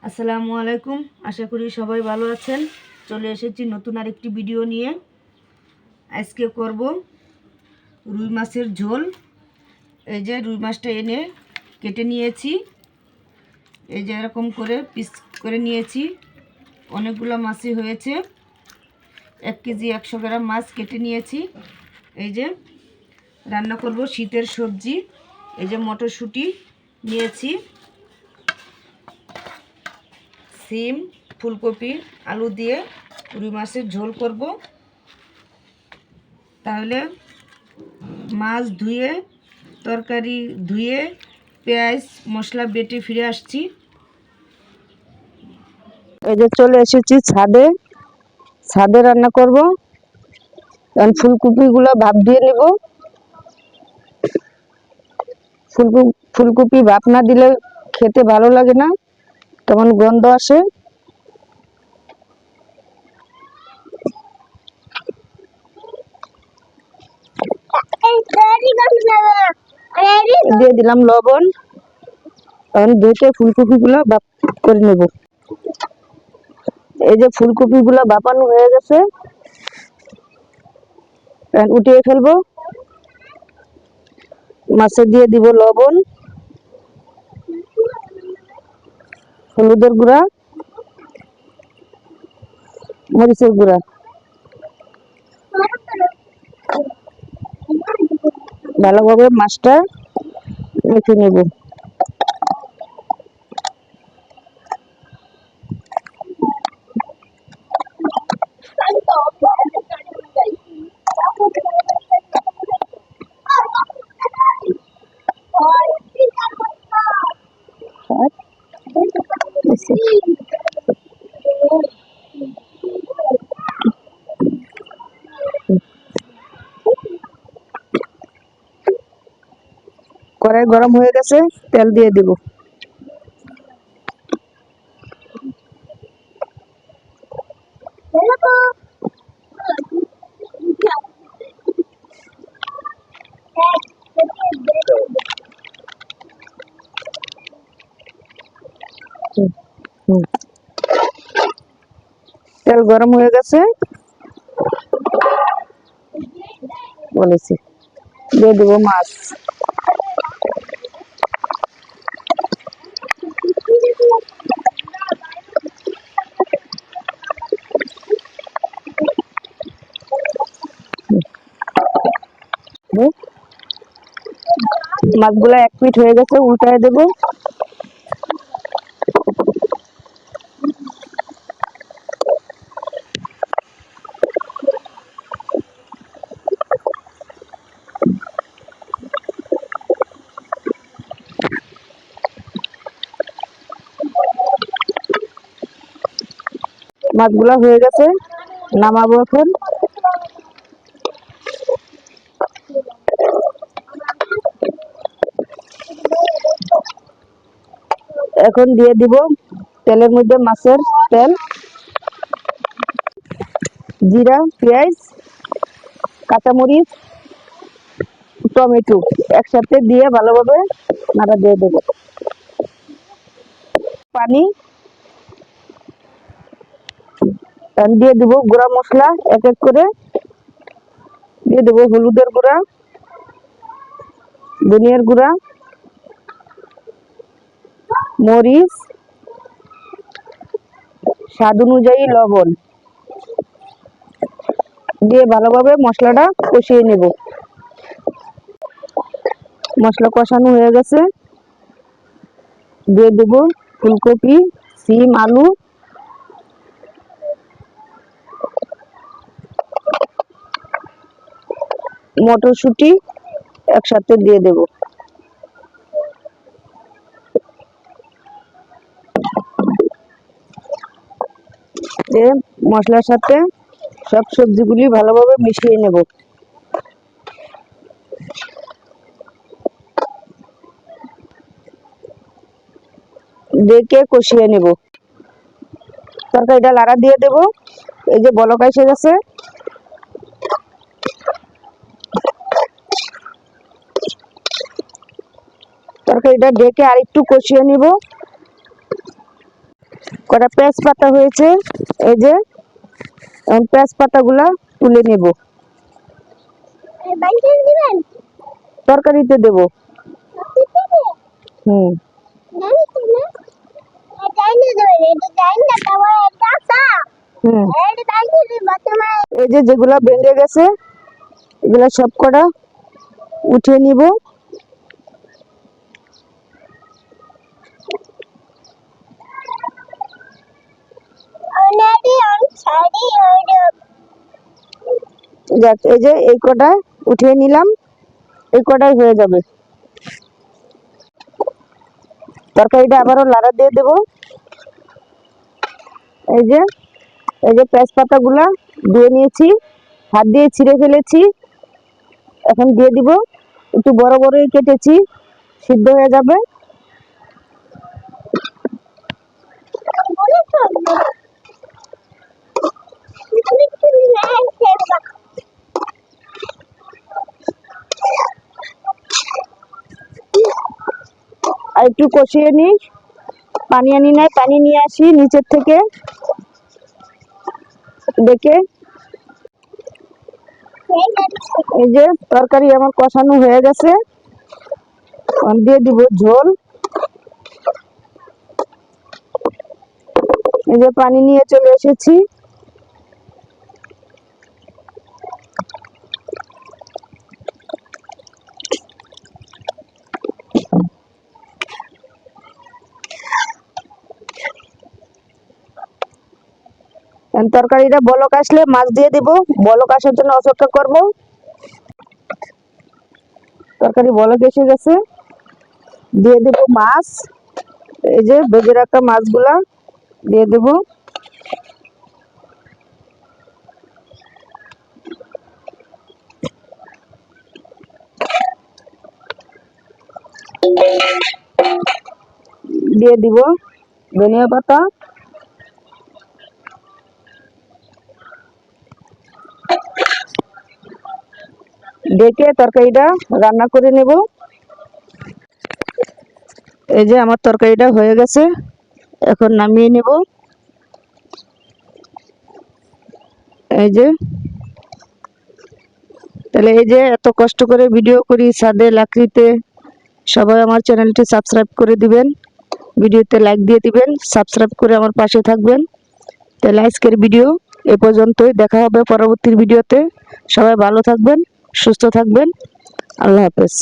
আসসালামু আলাইকুম। আশা করি সবাই ভালো আছেন। চলে এসেছি নতুন আরেকটি ভিডিও নিয়ে। আজকে করব রুই মাছের ঝোল। এই যে রুই মাছটা এনে কেটে নিয়েছি, এই যে এরকম করে পিস করে নিয়েছি। অনেকগুলো মাছই হয়েছে। 1 কেজি 100 গ্রাম মাছ কেটে নিয়েছি। এই যে রান্না করব শীতের সবজি। এই যে মটরশুঁটি নিয়েছি, সিম, ফুলকপি, আলু দিয়ে রুই মাছের ঝোল করব। তাহলে মাছ ধুয়ে, তরকারি ধুয়ে, পেঁয়াজ মশলা বেটে ফিরে আসছি। এই যে চলে এসেছি ছাদে। ছাদে রান্না করব। কারণ ফুলকপিগুলো ভাপ দিয়ে নেব। ফুলকপি ভাপ না দিলে খেতে ভালো লাগে না, তেমন গন্ধ আসে। দিয়ে দিলাম লবণ। এখন ধুতে ফুলকপিগুলো ভাপ করে নেব। এই যে ফুলকপিগুলো ভাপানো হয়ে গেছে, উঠিয়ে ফেলবো। মাছে দিয়ে দিব লবণ, হলুদের গুঁড়া, মরিচের গুঁড়া। ভালোভাবে মাছটা মেখে নেব। কড়াই গরম হয়ে গেছে, তেল দিয়ে দিব। তেল গরম হয়ে গেছে, বলেছি। দিয়ে দেবো মাছ। মাছগুলা 1 মিনিট হয়ে গেছে, উল্টায় দেবো। মাছগুলা হয়ে গেছে, নামাবো এখন। এখন দিয়ে দিব তেলের মধ্যে মাছের তেল, জিরা, পেঁয়াজ, কাঁচামরিচ, টমেটো একসাথে দিয়ে ভালোভাবে নাড়া দিয়ে দেব। পানি দিয়ে দেবো। গুঁড়া মশলা এক এক করে দিয়ে দেবো। হলুদের গুঁড়া, ধনিয়ার গুঁড়া, মরিচ, স্বাদ অনুযায়ী লবণ দিয়ে ভালোভাবে মশলাটা কষিয়ে নেব। মশলা কষানো হয়ে গেছে, দিয়ে দেব ফুলকপি, সিম, আলু, মটরশুঁটি একসাথে দিয়ে দেব। মশলার সাথে সব সবজিগুলি ভালোভাবে মিশিয়ে নেব। দেখে কষিয়ে নেব। তরকারিটা লাড়া দিয়ে দেব। এই যে বলক এসে গেছে, তরকারিটা ঢেকে আর একটু কষিয়ে নিব। কটা পেঁয়াজ পাতা হয়েছে। এই যে পেঁয়াজ পাতাগুলা তুলে নেব, তরকারিতে দেব। হুম, এই যে যেগুলা ভেঙে গেছে এগুলা সব কটা উঠিয়ে নিব। যাক, এই যে এই কটা উঠিয়ে নিলাম, এই কটাই হয়ে যাবে। তরকারিটা আবারও লাড়া দিয়ে দেব। এই যে পেঁয়াজ পাতা গুলা দিয়ে নিয়েছি, হাত দিয়ে ছিঁড়ে ফেলেছি, এখন দিয়ে দিব। একটু বড় বড়ই কেটেছি, সিদ্ধ হয়ে যাবে। আর একটু কষিয়ে নিই, পানি আনি নাই, পানি নিয়ে আসি নিচের থেকে দেখে। এই যে তরকারি আমার কষানো হয়ে গেছে, দিয়ে দিব ঝোল। এই যে পানি নিয়ে চলে এসেছি। তরকারিটা বলক আসলে মাছ দিয়ে দিব, বলক আসার জন্য অপেক্ষা করব। তরকারি বলক এসে গেছে, দিয়ে দেব মাছ। এই যে ভেজে রাখা মাছগুলা দিয়ে দেব। দিয়ে দিব ধনিয়া পাতা। ডেকে তরকারিটা রান্না করে নেব। এই যে আমার তরকারিটা হয়ে গেছে, এখন নামিয়ে নেব। এই যে, তাহলে এই যে এত কষ্ট করে ভিডিও করি ছাদে লাকড়িতে, সবাই আমার চ্যানেলটি সাবস্ক্রাইব করে দিবেন, ভিডিওতে লাইক দিয়ে দিবেন, সাবস্ক্রাইব করে আমার পাশে থাকবেন। তাহলে আজকের ভিডিও এ পর্যন্তই, দেখা হবে পরবর্তী ভিডিওতে। সবাই ভালো থাকবেন, সুস্থ থাকবেন। আল্লাহ হাফেজ।